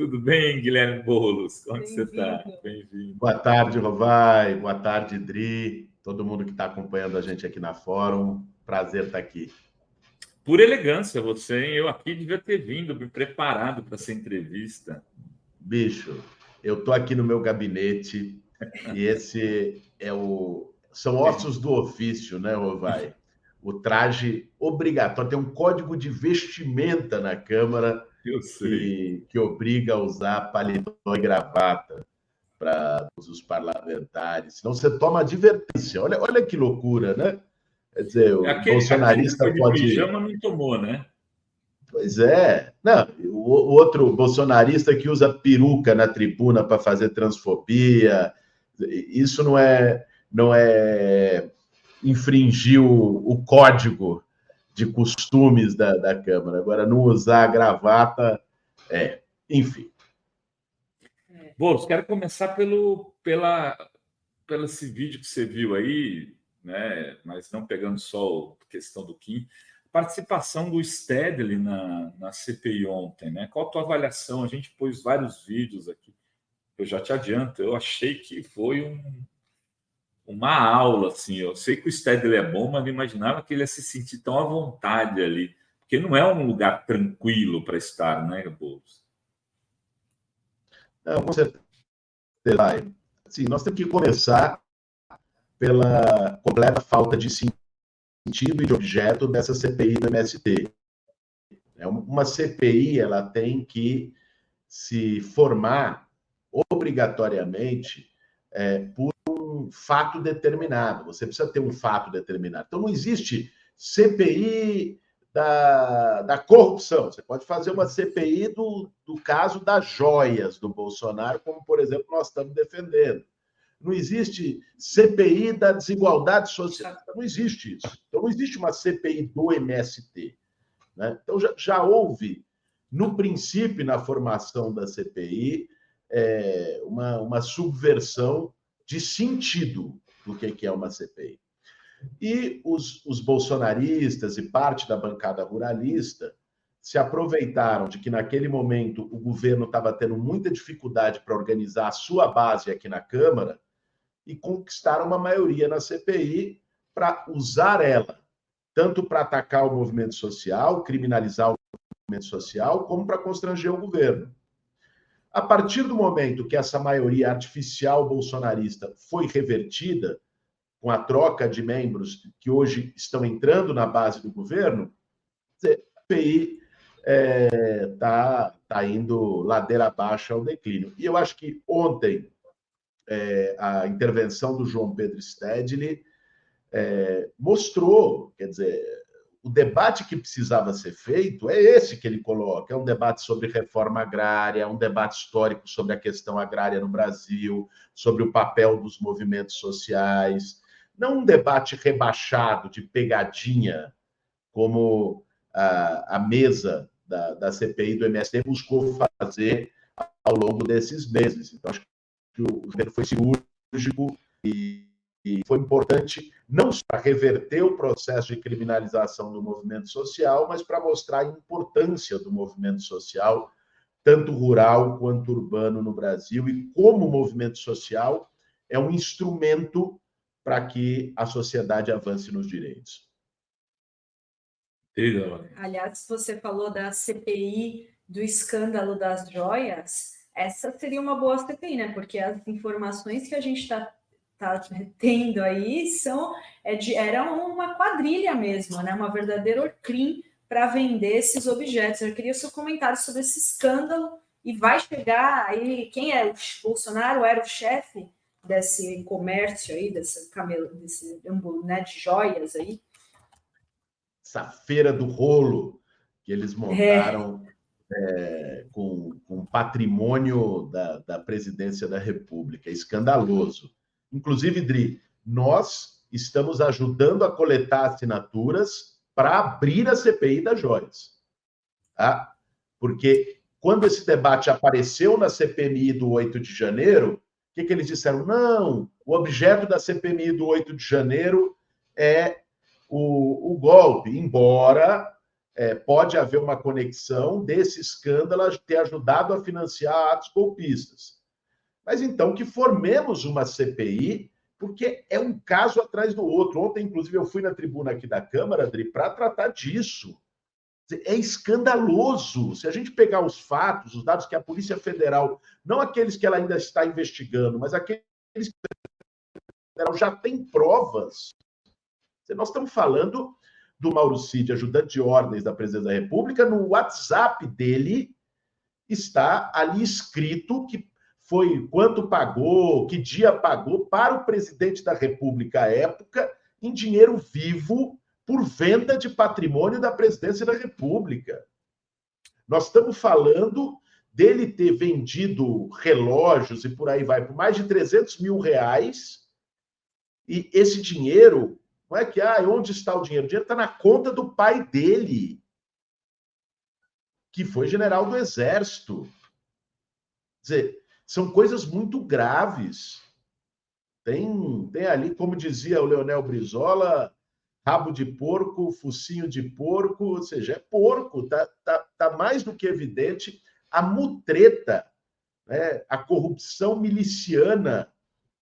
Tudo bem, Guilherme Boulos? Como você está? Bem-vindo. Boa tarde, Rovai. Boa tarde, Dri. Todo mundo que está acompanhando a gente aqui na Fórum. Prazer estar aqui. Por elegância, você, hein? Eu aqui devia ter vindo, me preparado para essa entrevista. Bicho, eu estou aqui no meu gabinete e esse são ossos do ofício, né, Rovai? O traje obrigatório, tem um código de vestimenta na Câmara Eu sei. que obriga a usar paletó e gravata para os parlamentares, senão você toma advertência. Olha que loucura, né? Quer dizer, o Aquele que bolsonarista foi de pode. pijama não tomou, né? Pois é. Não, o outro bolsonarista que usa peruca na tribuna para fazer transfobia, isso não é infringir o código de costumes da Câmara. Agora, não usar a gravata, enfim. Boulos, quero começar pelo esse vídeo que você viu aí, né? Mas não pegando só a questão do Kim, participação do Stedley na CPI ontem, né? Qual a tua avaliação? A gente pôs vários vídeos aqui. Eu já te adianto, eu achei que foi uma aula, assim. Eu sei que o Stedley é bom, mas não imaginava que ele ia se sentir tão à vontade ali, porque não é um lugar tranquilo para estar, né, Boulos? Não, com certeza. Sim, nós temos que começar pela completa falta de sentido e de objeto dessa CPI do MST. Uma CPI ela tem que se formar obrigatoriamente por um fato determinado. Você precisa ter um fato determinado. Então, não existe CPI da corrupção. Você pode fazer uma CPI do caso das joias do Bolsonaro, como, por exemplo, nós estamos defendendo. Não existe CPI da desigualdade social. Não existe isso. Então, não existe uma CPI do MST. Né? Então, já houve, no princípio, na formação da CPI, uma subversão de sentido do que é uma CPI. E os bolsonaristas e parte da bancada ruralista se aproveitaram de que, naquele momento, o governo estava tendo muita dificuldade para organizar a sua base aqui na Câmara e conquistaram uma maioria na CPI para usar ela, tanto para atacar o movimento social, criminalizar o movimento social, como para constranger o governo. A partir do momento que essa maioria artificial bolsonarista foi revertida, com a troca de membros que hoje estão entrando na base do governo, a CPI está indo ladeira abaixo ao declínio. E eu acho que ontem a intervenção do João Pedro Stedley mostrou, quer dizer, o debate que precisava ser feito é esse que ele coloca, é um debate sobre reforma agrária, um debate histórico sobre a questão agrária no Brasil, sobre o papel dos movimentos sociais, não um debate rebaixado de pegadinha, como a mesa da CPI do MST buscou fazer ao longo desses meses. Então, acho que o governo foi cirúrgico e foi importante não só para reverter o processo de criminalização do movimento social, mas para mostrar a importância do movimento social, tanto rural quanto urbano no Brasil, e como o movimento social é um instrumento para que a sociedade avance nos direitos. Aliás, você falou da CPI do escândalo das joias, essa seria uma boa CPI, né? Porque as informações que a gente está tendo aí era uma quadrilha mesmo, né? Uma verdadeira crime para vender esses objetos. Eu queria o seu comentário sobre esse escândalo e vai chegar aí, quem é o Bolsonaro era o chefe desse comércio aí, desse né, de joias aí. Essa feira do rolo que eles montaram com patrimônio da presidência da República. É escandaloso. Inclusive, Dri, nós estamos ajudando a coletar assinaturas para abrir a CPI das joias. Tá? Porque quando esse debate apareceu na CPMI do 8 de janeiro, o que eles disseram? Não, o objeto da CPMI do 8 de janeiro é o golpe, embora pode haver uma conexão desse escândalo ter ajudado a financiar atos golpistas. Mas então que formemos uma CPI, porque é um caso atrás do outro. Ontem, inclusive, eu fui na tribuna aqui da Câmara, Adri, para tratar disso. É escandaloso. Se a gente pegar os fatos, os dados que a Polícia Federal, não aqueles que ela ainda está investigando, mas aqueles que a Federal já tem provas. Nós estamos falando do Mauro Cid, ajudante de ordens da Presidência da República, no WhatsApp dele está ali escrito que foi quanto pagou, que dia pagou para o presidente da República à época, em dinheiro vivo, por venda de patrimônio da Presidência da República. Nós estamos falando dele ter vendido relógios e por aí vai, por mais de 300 mil reais, e esse dinheiro, não é que, onde está o dinheiro? O dinheiro está na conta do pai dele, que foi general do Exército. Quer dizer, são coisas muito graves. Tem ali, como dizia o Leonel Brizola, rabo de porco, focinho de porco, ou seja, é porco. Tá mais do que evidente a mutreta, né, a corrupção miliciana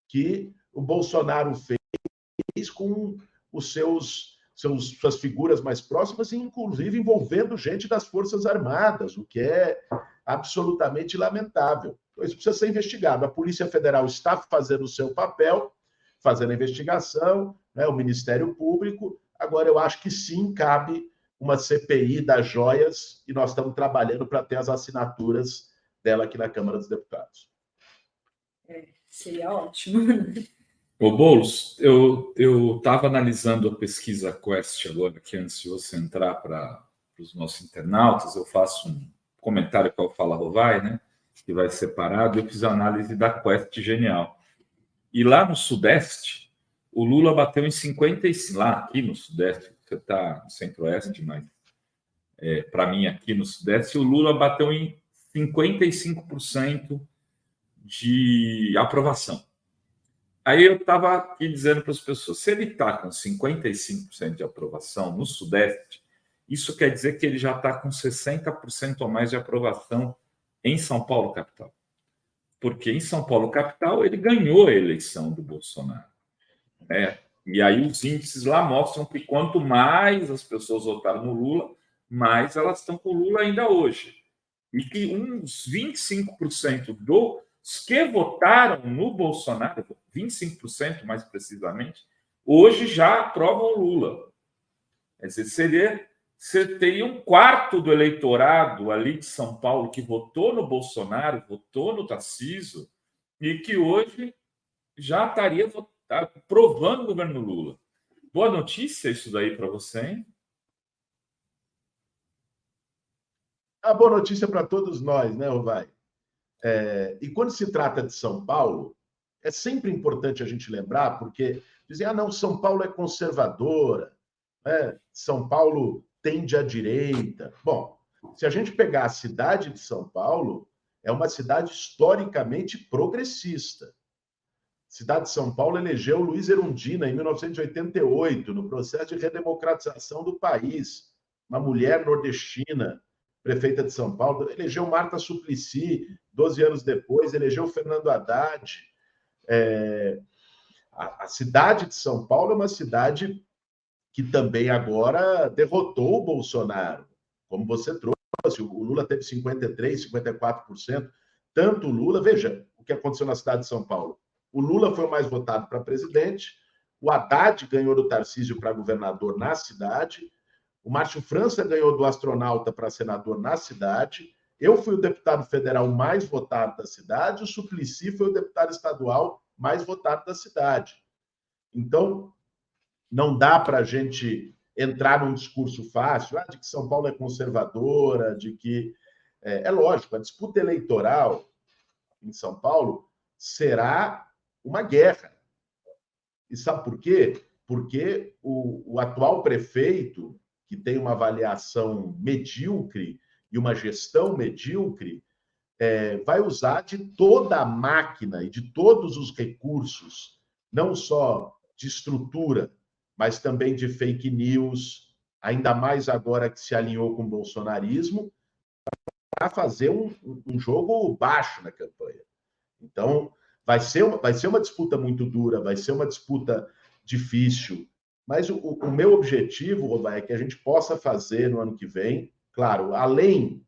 que o Bolsonaro fez com os suas figuras mais próximas, inclusive envolvendo gente das Forças Armadas, o que é absolutamente lamentável. Então, isso precisa ser investigado. A Polícia Federal está fazendo o seu papel, fazendo a investigação, né, o Ministério Público. Agora, eu acho que sim, cabe uma CPI das joias e nós estamos trabalhando para ter as assinaturas dela aqui na Câmara dos Deputados. Seria ótimo. Ô, Boulos, eu estava analisando a pesquisa Quest agora, que antes de você entrar para os nossos internautas, eu faço um comentário com o Fala Rovai, né, que vai separado, eu fiz a análise da Quest Genial. E lá no Sudeste, o Lula bateu em 55%, lá aqui no Sudeste, você está no Centro-Oeste, mas para mim aqui no Sudeste, o Lula bateu em 55% de aprovação. Aí eu estava aqui dizendo para as pessoas, se ele está com 55% de aprovação no Sudeste, isso quer dizer que ele já está com 60% ou mais de aprovação em São Paulo, capital. Porque em São Paulo, capital, ele ganhou a eleição do Bolsonaro. Né? E aí os índices lá mostram que quanto mais as pessoas votaram no Lula, mais elas estão com o Lula ainda hoje. E que uns 25% dos que votaram no Bolsonaro, 25% mais precisamente, hoje já aprovam o Lula. Quer dizer, você teria um quarto do eleitorado ali de São Paulo que votou no Bolsonaro, votou no Tarcísio, e que hoje já estaria aprovando o governo Lula. Boa notícia isso daí para você, hein? A boa notícia para todos nós, né, Rovai? E quando se trata de São Paulo, é sempre importante a gente lembrar, porque dizem, não, São Paulo é conservadora, né? São Paulo tende à direita. Bom, se a gente pegar a cidade de São Paulo, é uma cidade historicamente progressista. A cidade de São Paulo elegeu Luiz Erundina em 1988, no processo de redemocratização do país. Uma mulher nordestina, prefeita de São Paulo, elegeu Marta Suplicy, 12 anos depois, elegeu Fernando Haddad. A cidade de São Paulo é uma cidade que também agora derrotou o Bolsonaro, como você trouxe. O Lula teve 53%, 54%. Tanto o Lula... Veja o que aconteceu na cidade de São Paulo. O Lula foi o mais votado para presidente, o Haddad ganhou do Tarcísio para governador na cidade, o Márcio França ganhou do astronauta para senador na cidade, eu fui o deputado federal mais votado da cidade, o Suplicy foi o deputado estadual mais votado da cidade. Então, não dá para a gente entrar num discurso fácil de que São Paulo é conservadora, de que... É lógico, a disputa eleitoral em São Paulo será uma guerra. E sabe por quê? Porque o atual prefeito, que tem uma avaliação medíocre e uma gestão medíocre, vai usar de toda a máquina e de todos os recursos, não só de estrutura, mas também de fake news, ainda mais agora que se alinhou com o bolsonarismo, para fazer um jogo baixo na campanha. Então, vai ser uma disputa muito dura, vai ser uma disputa difícil, mas o meu objetivo, Rodai, é que a gente possa fazer no ano que vem, claro, além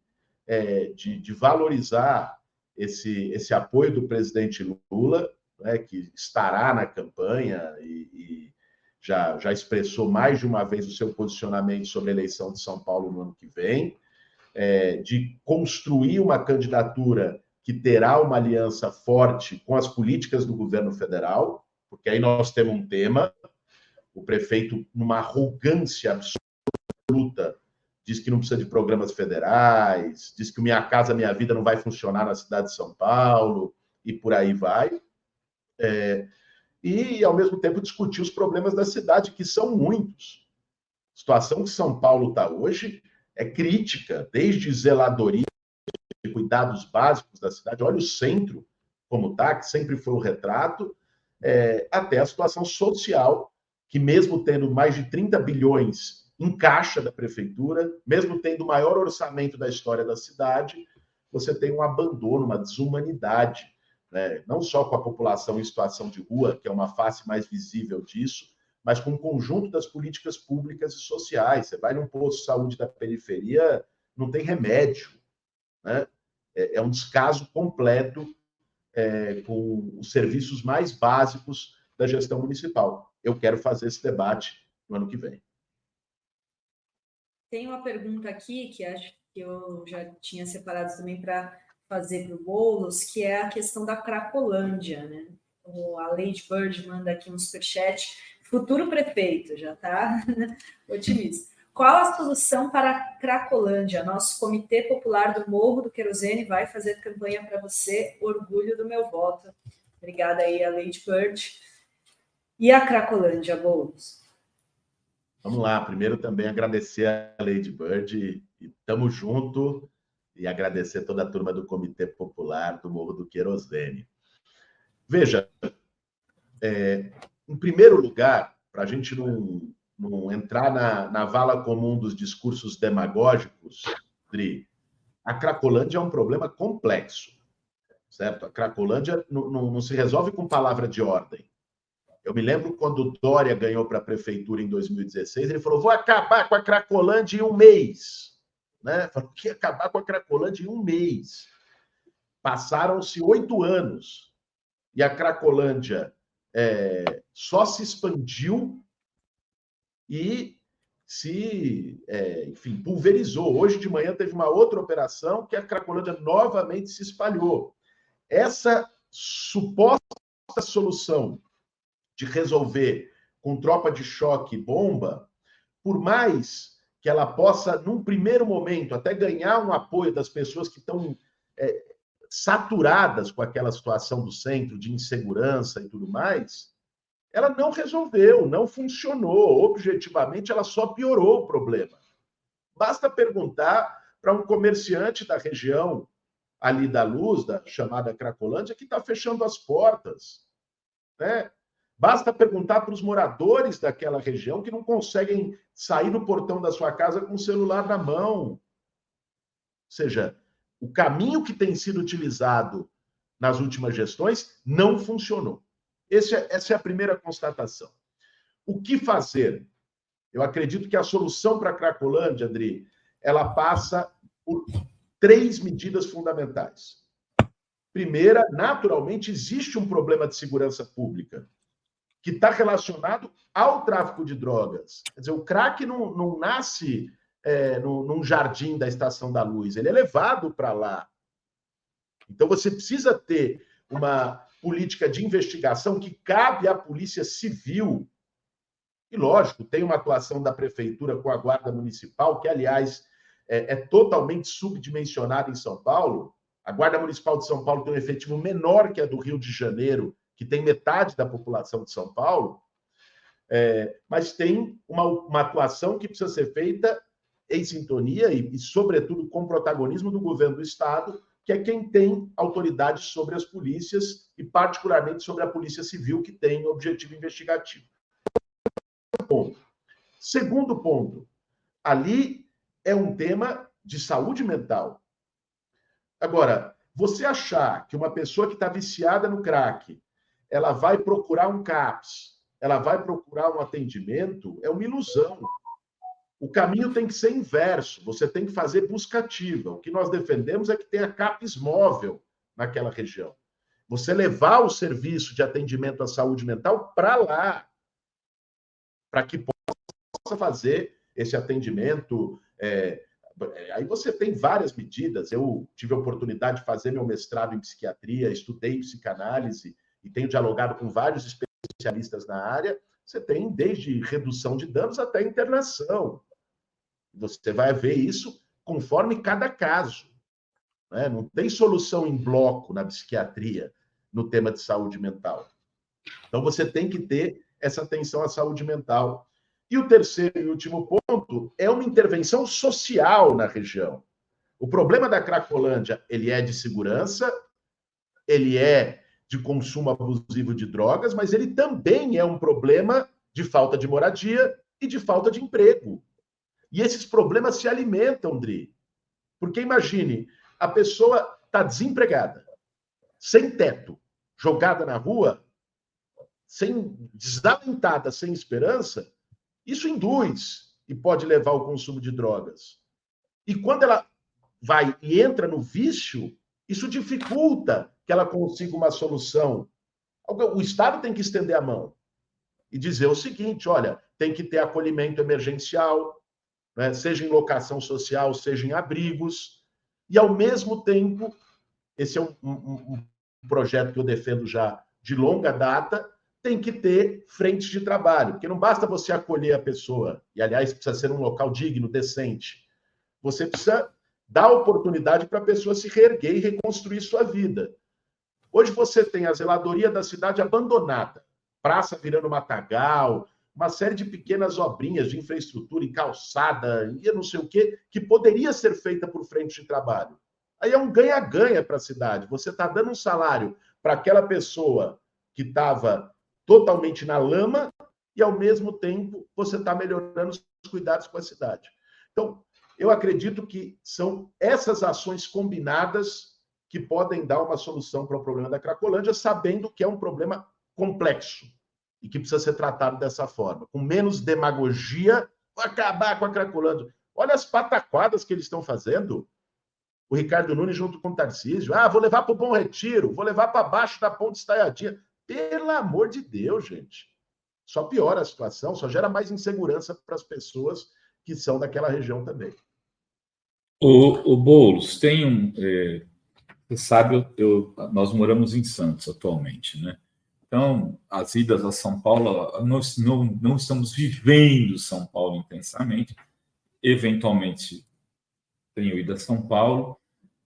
de valorizar esse apoio do presidente Lula, né, que estará na campanha e já expressou mais de uma vez o seu posicionamento sobre a eleição de São Paulo no ano que vem, de construir uma candidatura que terá uma aliança forte com as políticas do governo federal, porque aí nós temos um tema, o prefeito, numa arrogância absoluta, diz que não precisa de programas federais, diz que o Minha Casa Minha Vida não vai funcionar na cidade de São Paulo, e por aí vai. E, ao mesmo tempo, discutir os problemas da cidade, que são muitos. A situação que São Paulo está hoje é crítica, desde zeladoria, de cuidados básicos da cidade, olha o centro como está, que sempre foi o retrato, até a situação social, que mesmo tendo mais de 30 bilhões em caixa da prefeitura, mesmo tendo o maior orçamento da história da cidade, você tem um abandono, uma desumanidade, né? Não só com a população em situação de rua, que é uma face mais visível disso, mas com o conjunto das políticas públicas e sociais. Você vai num posto de saúde da periferia, não tem remédio, né? É um descaso completo com os serviços mais básicos da gestão municipal. Eu quero fazer esse debate no ano que vem. Tem uma pergunta aqui que acho que eu já tinha separado também para fazer para o Boulos, que é a questão da Cracolândia, né? A Lady Bird manda aqui um superchat. Futuro prefeito, já está otimista. Qual a solução para a Cracolândia? Nosso Comitê Popular do Morro do Querosene vai fazer campanha para você. Orgulho do meu voto. Obrigada aí, a Lady Bird. E a Cracolândia, Boulos? Vamos lá. Primeiro também agradecer a Lady Bird e estamos junto e agradecer toda a turma do Comitê Popular do Morro do Querosene. Veja, em primeiro lugar, para a gente não entrar na vala comum dos discursos demagógicos, Dri, a Cracolândia é um problema complexo, certo? A Cracolândia não se resolve com palavra de ordem. Eu me lembro quando o Dória ganhou para a prefeitura em 2016, ele falou: vou acabar com a Cracolândia em um mês. Né? Falou que ia acabar com a Cracolândia em um mês. Passaram-se 8 anos e a Cracolândia só se expandiu e enfim, pulverizou. Hoje de manhã teve uma outra operação que a Cracolândia novamente se espalhou. Essa suposta solução de resolver com tropa de choque e bomba, por mais que ela possa, num primeiro momento, até ganhar um apoio das pessoas que estão saturadas com aquela situação do centro, de insegurança e tudo mais, ela não resolveu, não funcionou. Objetivamente, ela só piorou o problema. Basta perguntar para um comerciante da região ali da Luz, da chamada Cracolândia, que está fechando as portas, né? Basta perguntar para os moradores daquela região que não conseguem sair do portão da sua casa com o celular na mão. Ou seja, o caminho que tem sido utilizado nas últimas gestões não funcionou. Essa é a primeira constatação. O que fazer? Eu acredito que a solução para a Cracolândia, Adri, ela passa por 3 medidas fundamentais. Primeira, naturalmente, existe um problema de segurança pública que está relacionado ao tráfico de drogas. Quer dizer, o crack não nasce num jardim da Estação da Luz, ele é levado para lá. Então, você precisa ter uma política de investigação que cabe à Polícia Civil. E, lógico, tem uma atuação da Prefeitura com a Guarda Municipal, que, aliás, é totalmente subdimensionada em São Paulo. A Guarda Municipal de São Paulo tem um efetivo menor que a do Rio de Janeiro, que tem metade da população de São Paulo, mas tem uma atuação que precisa ser feita em sintonia e, sobretudo, com protagonismo do governo do Estado, que é quem tem autoridade sobre as polícias e, particularmente, sobre a Polícia Civil, que tem objetivo investigativo. Segundo ponto, Ali é um tema de saúde mental. Agora, você achar que uma pessoa que está viciada no crack, ela vai procurar um CAPS, ela vai procurar um atendimento, é uma ilusão. O caminho tem que ser inverso, você tem que fazer busca ativa. O que nós defendemos é que tenha CAPS móvel naquela região. Você levar o serviço de atendimento à saúde mental para lá, para que possa fazer esse atendimento. Aí você tem várias medidas. Eu tive a oportunidade de fazer meu mestrado em psiquiatria, estudei psicanálise e tenho dialogado com vários especialistas na área. Você tem desde redução de danos até internação. Você vai ver isso conforme cada caso. Né? Não tem solução em bloco na psiquiatria no tema de saúde mental. Então, você tem que ter essa atenção à saúde mental. E o terceiro e último ponto é uma intervenção social na região. O problema da Cracolândia, ele é de segurança, ele é de consumo abusivo de drogas, mas ele também é um problema de falta de moradia e de falta de emprego. E esses problemas se alimentam, Dri. Porque imagine, a pessoa está desempregada, sem teto, jogada na rua, desalentada, sem esperança, isso induz e pode levar ao consumo de drogas. E quando ela vai e entra no vício, isso dificulta que ela consiga uma solução. O Estado tem que estender a mão e dizer o seguinte, olha, tem que ter acolhimento emergencial, né, seja em locação social, seja em abrigos, e ao mesmo tempo, esse é um projeto que eu defendo já de longa data, tem que ter frentes de trabalho, porque não basta você acolher a pessoa, e aliás precisa ser um local digno, decente, você precisa dar oportunidade para a pessoa se reerguer e reconstruir sua vida. Hoje você tem a zeladoria da cidade abandonada, praça virando matagal, uma série de pequenas obrinhas de infraestrutura em calçada, e não sei o quê, que poderia ser feita por frente de trabalho. Aí é um ganha-ganha para a cidade. Você está dando um salário para aquela pessoa que estava totalmente na lama e, ao mesmo tempo, você está melhorando os cuidados com a cidade. Então, eu acredito que são essas ações combinadas que podem dar uma solução para o problema da Cracolândia, sabendo que é um problema complexo e que precisa ser tratado dessa forma, com menos demagogia, para acabar com a Cracolândia. Olha as pataquadas que eles estão fazendo. O Ricardo Nunes junto com o Tarcísio. Vou levar para o Bom Retiro, vou levar para baixo da Ponte Estaiadinha. Pelo amor de Deus, gente. Só piora a situação, só gera mais insegurança para as pessoas que são daquela região também. O Boulos, tem você sabe, nós moramos em Santos atualmente, né? Então, as idas a São Paulo, nós não estamos vivendo São Paulo intensamente. Eventualmente, tenho ido a São Paulo.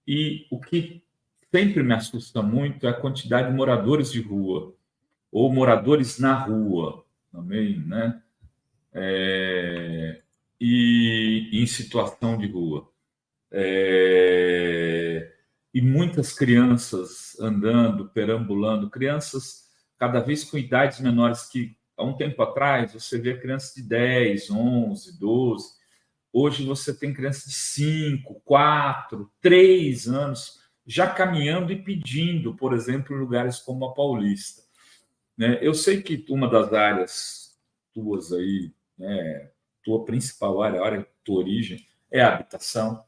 E o que sempre me assusta muito é a quantidade de moradores de rua, ou moradores na rua também, né? E em situação de rua. E muitas crianças andando, perambulando, crianças cada vez com idades menores que, há um tempo atrás, você via crianças de 10, 11, 12. Hoje você tem crianças de 5, 4, 3 anos já caminhando e pedindo, por exemplo, em lugares como a Paulista. Né? Eu sei que uma das áreas tuas aí, né, tua principal área, a área de tua origem, é a habitação.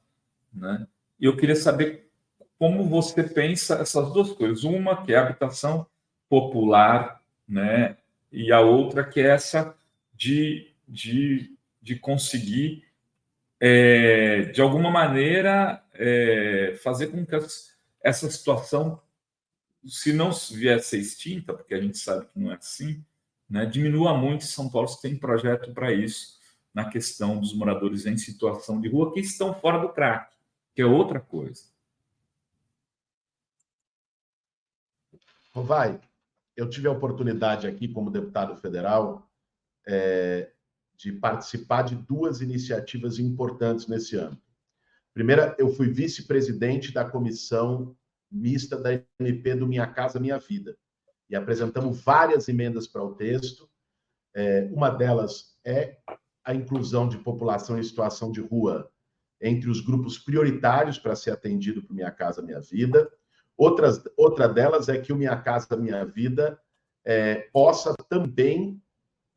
Né? E eu queria saber como você pensa essas duas coisas. Uma que é a habitação popular, né? E a outra que é essa de conseguir, de alguma maneira, fazer com que essa situação, se não vier a ser extinta, porque a gente sabe que não é assim, né, diminua muito. São Paulo tem projeto para isso, na questão dos moradores em situação de rua que estão fora do crack, que é outra coisa. Vai, eu tive a oportunidade aqui, como deputado federal, de participar de 2 iniciativas importantes nesse ano. Primeira, eu fui vice-presidente da comissão mista da MP do Minha Casa Minha Vida, e apresentamos várias emendas para o texto. Uma delas é a inclusão de população em situação de rua entre os grupos prioritários para ser atendido por Minha Casa Minha Vida. Outra delas é que o Minha Casa Minha Vida possa também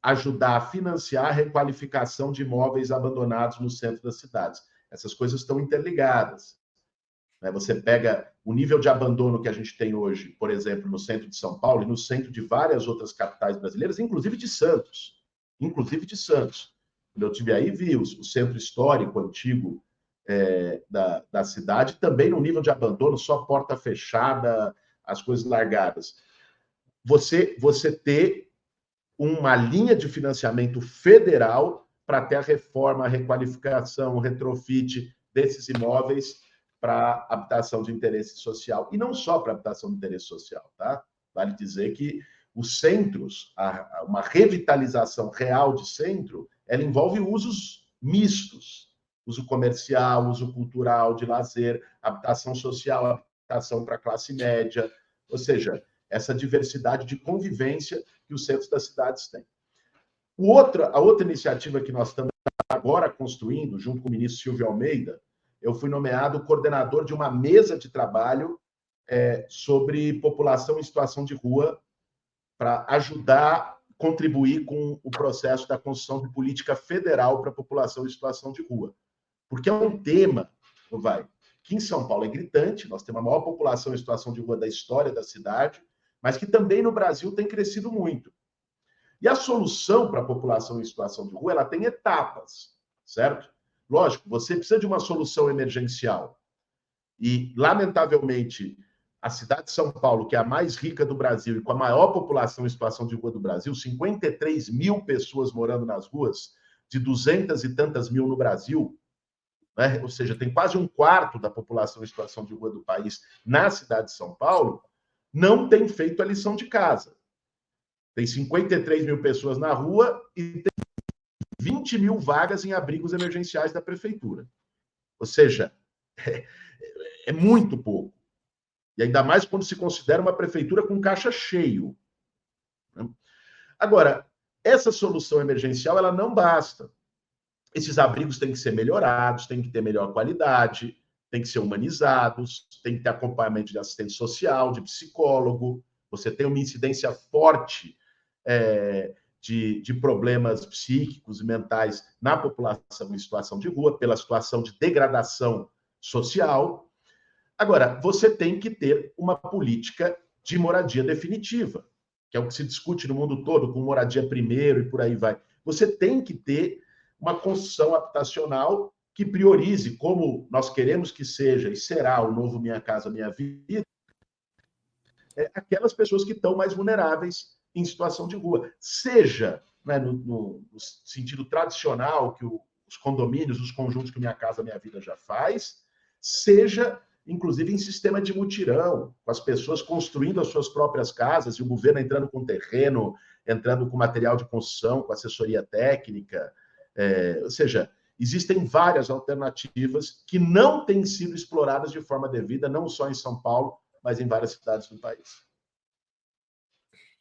ajudar a financiar a requalificação de imóveis abandonados no centro das cidades. Essas coisas estão interligadas. Você pega o nível de abandono que a gente tem hoje, por exemplo, no centro de São Paulo e no centro de várias outras capitais brasileiras, inclusive de Santos. Quando eu estive aí, vi o centro histórico antigo da cidade, também no nível de abandono, só porta fechada, as coisas largadas. Você ter uma linha de financiamento federal para ter a reforma, a requalificação, o retrofit desses imóveis para habitação de interesse social. E não só para habitação de interesse social, tá? Vale dizer que os centros, uma revitalização real de centro, ela envolve usos mistos. Uso comercial, uso cultural, de lazer, habitação social, habitação para classe média. Ou seja, essa diversidade de convivência que os centros das cidades têm. A outra iniciativa que nós estamos agora construindo, junto com o ministro Silvio Almeida, eu fui nomeado coordenador de uma mesa de trabalho sobre população em situação de rua, para ajudar, contribuir com o processo da construção de política federal para a população em situação de rua. Porque é um tema, que em São Paulo é gritante, nós temos a maior população em situação de rua da história da cidade, mas que também no Brasil tem crescido muito. E a solução para a população em situação de rua, ela tem etapas, certo? Lógico, você precisa de uma solução emergencial. E, lamentavelmente, a cidade de São Paulo, que é a mais rica do Brasil e com a maior população em situação de rua do Brasil, 53 mil pessoas morando nas ruas, de 200 e tantas mil no Brasil, ou seja, tem quase um quarto da população em situação de rua do país na cidade de São Paulo, não tem feito a lição de casa. Tem 53 mil pessoas na rua e tem 20 mil vagas em abrigos emergenciais da prefeitura. Ou seja, é muito pouco. E ainda mais quando se considera uma prefeitura com caixa cheio. Agora, essa solução emergencial, ela não basta. Esses abrigos têm que ser melhorados, têm que ter melhor qualidade, têm que ser humanizados, tem que ter acompanhamento de assistente social, de psicólogo. Você tem uma incidência forte de problemas psíquicos e mentais na população em situação de rua, pela situação de degradação social. Agora, você tem que ter uma política de moradia definitiva, que é o que se discute no mundo todo, com moradia primeiro e por aí vai. Você tem que ter uma construção habitacional que priorize, como nós queremos que seja e será o novo Minha Casa Minha Vida, aquelas pessoas que estão mais vulneráveis em situação de rua. Seja no sentido tradicional que os condomínios, os conjuntos que Minha Casa Minha Vida já faz, seja, inclusive, em sistema de mutirão, com as pessoas construindo as suas próprias casas e o governo entrando com terreno, entrando com material de construção, com assessoria técnica. Ou seja, existem várias alternativas que não têm sido exploradas de forma devida, não só em São Paulo, mas em várias cidades do país.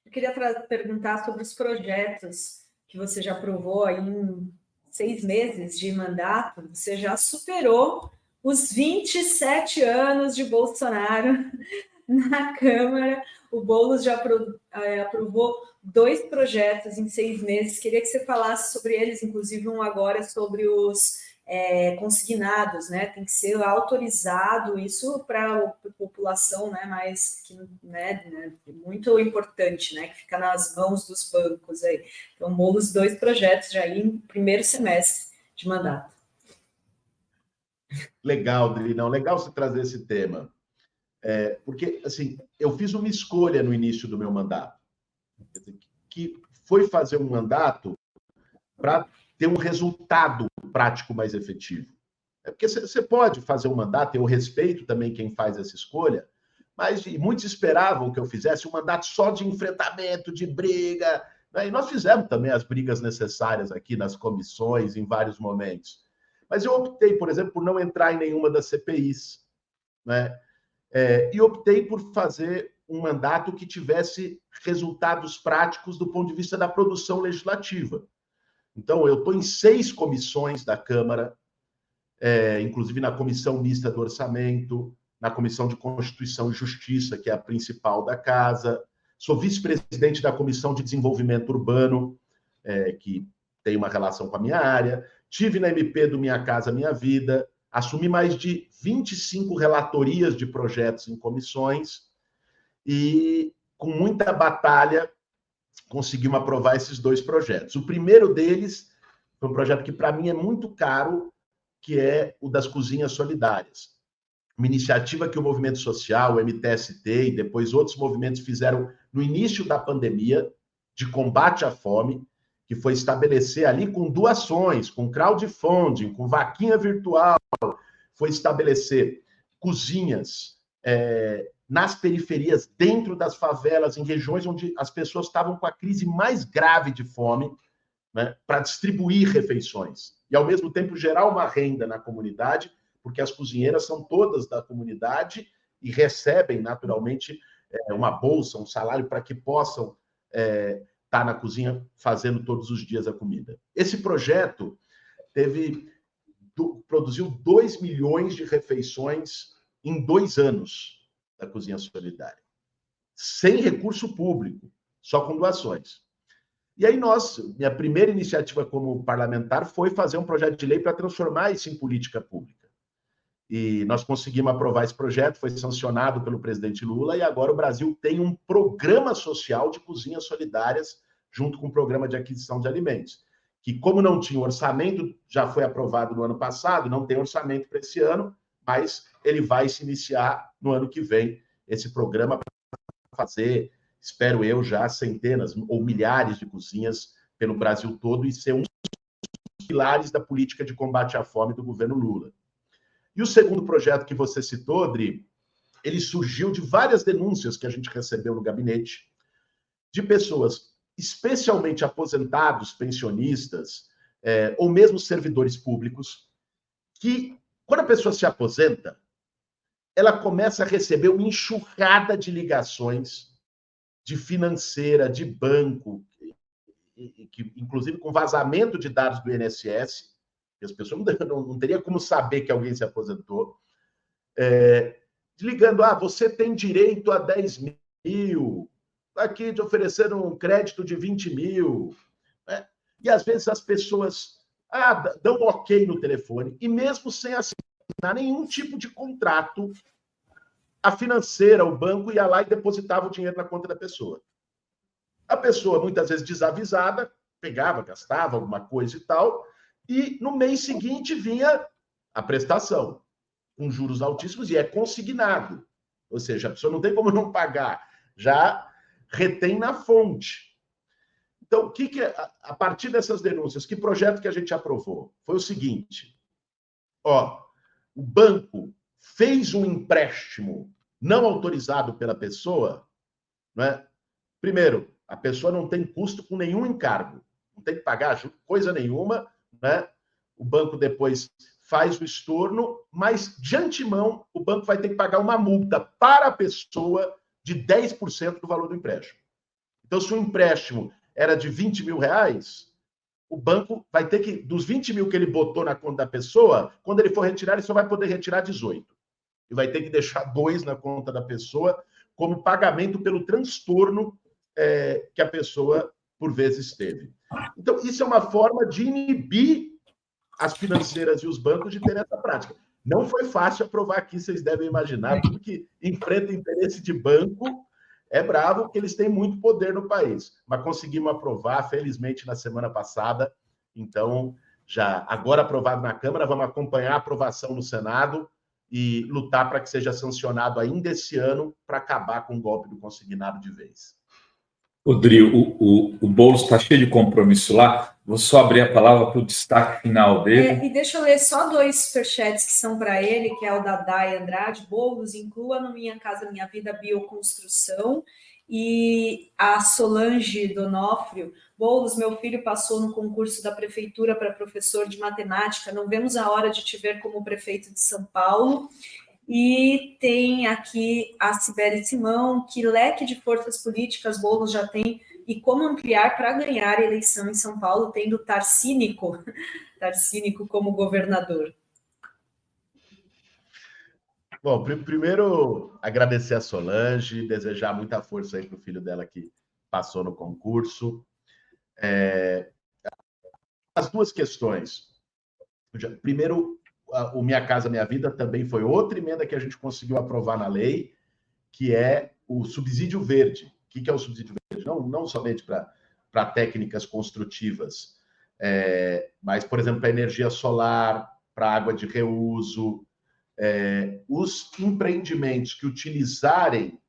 Eu queria perguntar sobre os projetos que você já aprovou aí em 6 meses de mandato. Você já superou os 27 anos de Bolsonaro na Câmara. O Boulos já aprovou 2 projetos em 6 meses. Queria que você falasse sobre eles, inclusive um agora sobre os consignados, né? Tem que ser autorizado isso para a população, né? Mas que, muito importante, né? Que fica nas mãos dos bancos aí. Então, Boulos, 2 projetos já aí em primeiro semestre de mandato. Legal, Dri, não, legal você trazer esse tema. Porque, assim, eu fiz uma escolha no início do meu mandato, que foi fazer um mandato para ter um resultado prático mais efetivo. Porque você pode fazer um mandato, eu respeito também quem faz essa escolha, mas muitos esperavam que eu fizesse um mandato só de enfrentamento, de briga, né? E nós fizemos também as brigas necessárias aqui nas comissões, em vários momentos. Mas eu optei, por exemplo, por não entrar em nenhuma das CPIs, né? E optei por fazer um mandato que tivesse resultados práticos do ponto de vista da produção legislativa. Então, eu estou em 6 comissões da Câmara, inclusive na Comissão Mista do Orçamento, na Comissão de Constituição e Justiça, que é a principal da Casa. Sou vice-presidente da Comissão de Desenvolvimento Urbano, que tem uma relação com a minha área. Tive na MP do Minha Casa Minha Vida. Assumi mais de 25 relatorias de projetos em comissões e, com muita batalha, conseguimos aprovar esses 2 projetos. O primeiro deles foi um projeto que, para mim, é muito caro, que é o das cozinhas solidárias. Uma iniciativa que o movimento social, o MTST e depois outros movimentos fizeram no início da pandemia, de combate à fome, que foi estabelecer ali com doações, com crowdfunding, com vaquinha virtual, foi estabelecer cozinhas nas periferias, dentro das favelas, em regiões onde as pessoas estavam com a crise mais grave de fome, né, para distribuir refeições e, ao mesmo tempo, gerar uma renda na comunidade, porque as cozinheiras são todas da comunidade e recebem, naturalmente, uma bolsa, um salário para que possam estar na cozinha fazendo todos os dias a comida. Esse projeto produziu 2 milhões de refeições em 2 anos da Cozinha Solidária, sem recurso público, só com doações. E aí minha primeira iniciativa como parlamentar foi fazer um projeto de lei para transformar isso em política pública. E nós conseguimos aprovar esse projeto, foi sancionado pelo presidente Lula, e agora o Brasil tem um programa social de cozinhas solidárias, junto com o programa de aquisição de alimentos, que, como não tinha orçamento, já foi aprovado no ano passado, não tem orçamento para esse ano, mas ele vai se iniciar no ano que vem, esse programa, para fazer, espero eu, já centenas ou milhares de cozinhas pelo Brasil todo e ser um dos pilares da política de combate à fome do governo Lula. E o segundo projeto que você citou, Dri, ele surgiu de várias denúncias que a gente recebeu no gabinete de pessoas, especialmente aposentados, pensionistas, ou mesmo servidores públicos, que, quando a pessoa se aposenta, ela começa a receber uma enxurrada de ligações de financeira, de banco, que, inclusive com vazamento de dados do INSS, que as pessoas não teriam como saber que alguém se aposentou, ligando, você tem direito a 10 mil, aqui te oferecendo um crédito de 20 mil. Né? E, às vezes, as pessoas dão um ok no telefone, e mesmo sem assinar nenhum tipo de contrato, a financeira, o banco, ia lá e depositava o dinheiro na conta da pessoa. A pessoa, muitas vezes desavisada, pegava, gastava alguma coisa e tal, e no mês seguinte vinha a prestação, com juros altíssimos, e é consignado. Ou seja, a pessoa não tem como não pagar, já retém na fonte. Então, a partir dessas denúncias, que projeto que a gente aprovou? Foi o seguinte, o banco fez um empréstimo não autorizado pela pessoa, né? Primeiro, a pessoa não tem custo com nenhum encargo, não tem que pagar coisa nenhuma, né? O banco depois faz o estorno, mas, de antemão, o banco vai ter que pagar uma multa para a pessoa de 10% do valor do empréstimo. Então, se o empréstimo era de 20 mil reais, o banco vai ter que, dos 20 mil que ele botou na conta da pessoa, quando ele for retirar, ele só vai poder retirar 18. E vai ter que deixar 2 na conta da pessoa como pagamento pelo transtorno que a pessoa, por vezes, teve. Então, isso é uma forma de inibir as financeiras e os bancos de terem essa prática. Não foi fácil aprovar aqui, vocês devem imaginar, tudo que enfrenta interesse de banco é bravo, porque eles têm muito poder no país. Mas conseguimos aprovar, felizmente, na semana passada. Então, já agora aprovado na Câmara, vamos acompanhar a aprovação no Senado e lutar para que seja sancionado ainda esse ano para acabar com o golpe do consignado de vez. Rodrigo, o Boulos está cheio de compromisso lá. Vou só abrir a palavra para o destaque final dele. E deixa eu ler só 2 superchats que são para ele, que é o da Day Andrade. Boulos, inclua no Minha Casa Minha Vida Bioconstrução. E a Solange Donofrio. Boulos, meu filho passou no concurso da prefeitura para professor de matemática. Não vemos a hora de te ver como prefeito de São Paulo. E tem aqui a Sibeli Simão, que leque de forças políticas Boulos já tem e como ampliar para ganhar a eleição em São Paulo, tendo Tarcínico como governador. Bom, primeiro agradecer a Solange, desejar muita força aí para o filho dela que passou no concurso. As duas questões. Primeiro, o Minha Casa Minha Vida também foi outra emenda que a gente conseguiu aprovar na lei, que é o subsídio verde. O que é o subsídio verde? Não somente para técnicas construtivas, mas, por exemplo, para energia solar, para água de reuso. Os empreendimentos que utilizarem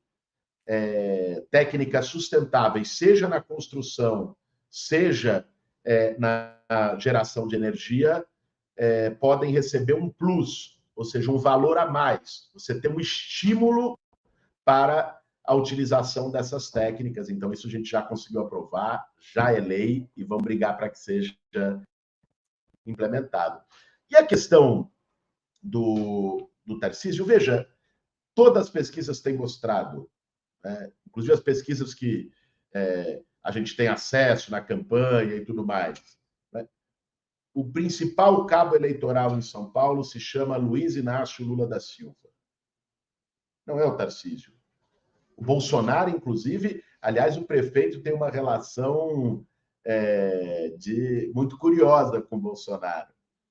técnicas sustentáveis, seja na construção, seja na geração de energia, podem receber um plus, ou seja, um valor a mais. Você tem um estímulo para a utilização dessas técnicas. Então, isso a gente já conseguiu aprovar, já é lei, e vamos brigar para que seja implementado. E a questão do Tarcísio, veja, todas as pesquisas têm mostrado, inclusive as pesquisas que a gente tem acesso na campanha e tudo mais, o principal cabo eleitoral em São Paulo se chama Luiz Inácio Lula da Silva. Não é o Tarcísio. O Bolsonaro, inclusive, aliás, o prefeito tem uma relação muito curiosa com o Bolsonaro.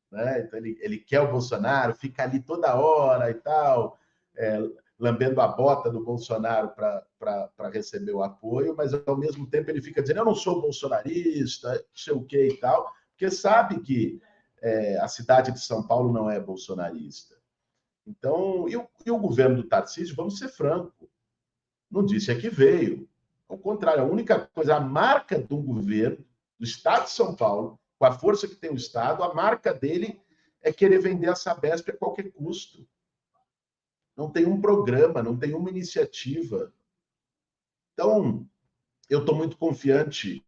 Então, ele quer o Bolsonaro, fica ali toda hora e tal, lambendo a bota do Bolsonaro para receber o apoio, mas, ao mesmo tempo, ele fica dizendo: eu não sou bolsonarista, não sei o que e tal, porque sabe que a cidade de São Paulo não é bolsonarista. Então, e o governo do Tarcísio, vamos ser francos, não disse a que veio. Ao contrário, a única coisa, a marca do governo do Estado de São Paulo, com a força que tem o Estado, a marca dele é querer vender a Sabesp a qualquer custo. Não tem um programa, não tem uma iniciativa. Então, eu estou muito confiante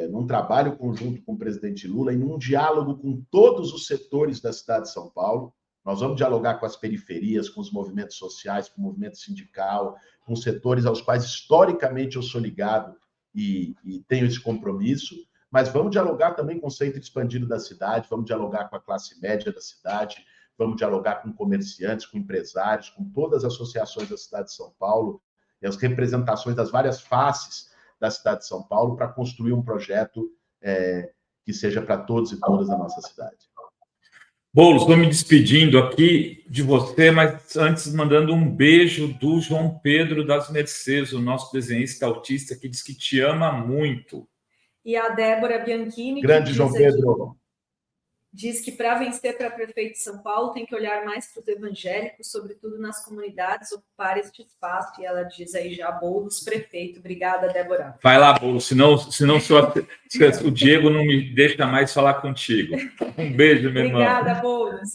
num trabalho conjunto com o presidente Lula e num diálogo com todos os setores da cidade de São Paulo. Nós vamos dialogar com as periferias, com os movimentos sociais, com o movimento sindical, com setores aos quais, historicamente, eu sou ligado e tenho esse compromisso, mas vamos dialogar também com o centro expandido da cidade, vamos dialogar com a classe média da cidade, vamos dialogar com comerciantes, com empresários, com todas as associações da cidade de São Paulo e as representações das várias faces da cidade de São Paulo para construir um projeto que seja para todos e todas da nossa cidade. Boulos, estou me despedindo aqui de você, mas antes mandando um beijo do João Pedro das Mercês, o nosso desenhista autista, que diz que te ama muito. E a Débora Bianchini, grande João Pedro, diz que para vencer para prefeito de São Paulo tem que olhar mais para os evangélicos, sobretudo nas comunidades, ocupar este espaço. E ela diz aí já: Boulos, prefeito. Obrigada, Débora. Vai lá, Boulos, senão o Diego não me deixa mais falar contigo. Um beijo, meu irmão. Obrigada, Boulos.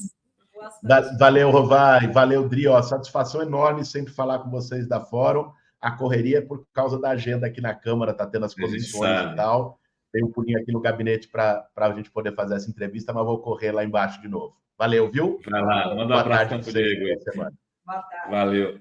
Valeu, Rovai. Valeu, Dri. Satisfação enorme sempre falar com vocês da Fórum. A correria é por causa da agenda aqui na Câmara, está tendo as comissões e tal. Tem um pulinho aqui no gabinete para a gente poder fazer essa entrevista, mas vou correr lá embaixo de novo. Valeu, viu? Vai lá, manda um abraço para o Diego. Boa tarde. Valeu.